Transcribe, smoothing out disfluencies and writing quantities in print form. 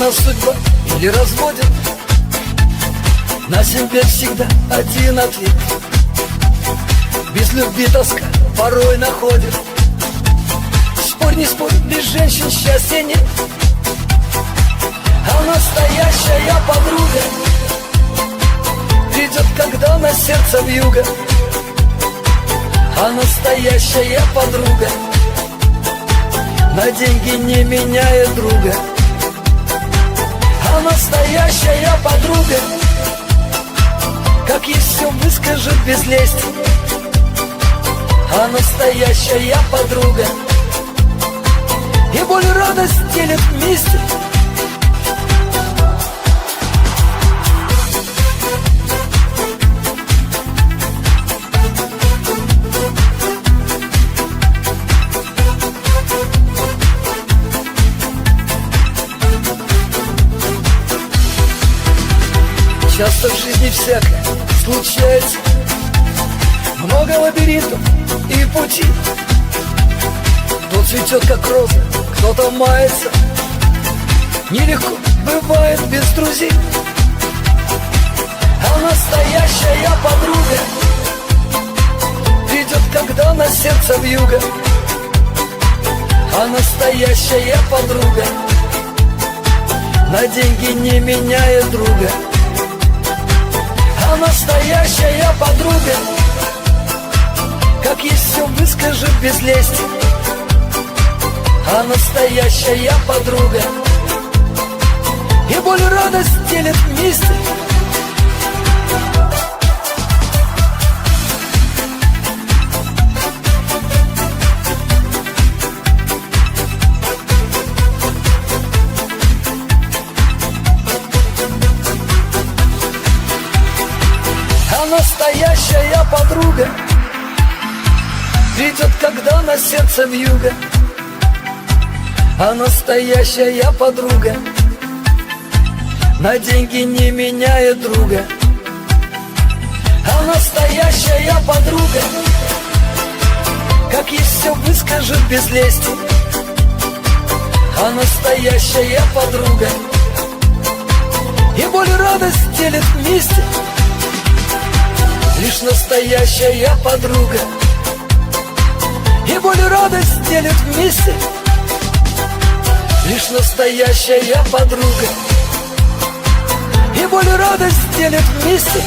нас судьба или разводит, на себе всегда один ответ. Без любви тоска порой находит. Спорь, не спорь, без женщин счастья нет. А настоящая подруга придет, когда на сердце вьюга. А настоящая подруга на деньги не меняет друга. А настоящая подруга как ей все выскажет без лести. А настоящая подруга и боль и радость делит вместе. Часто в жизни всякое случается, много лабиринтов и пути. Кто цветет, как роза, кто-то мается. Нелегко бывает без друзей. А настоящая подруга придет, когда на сердце вьюга. А настоящая подруга на деньги не меняет друга. А настоящая подруга как ей все выскажет без лести. А настоящая подруга и боль и радость делит вместе. А настоящая подруга придет, когда на сердце вьюга. А настоящая подруга на деньги не меняет друга. А настоящая подруга как ей все выскажет без лести. А настоящая подруга и боль и радость делит вместе. Лишь настоящая подруга и боль и радость делит вместе. Лишь настоящая подруга и боль и радость делит вместе.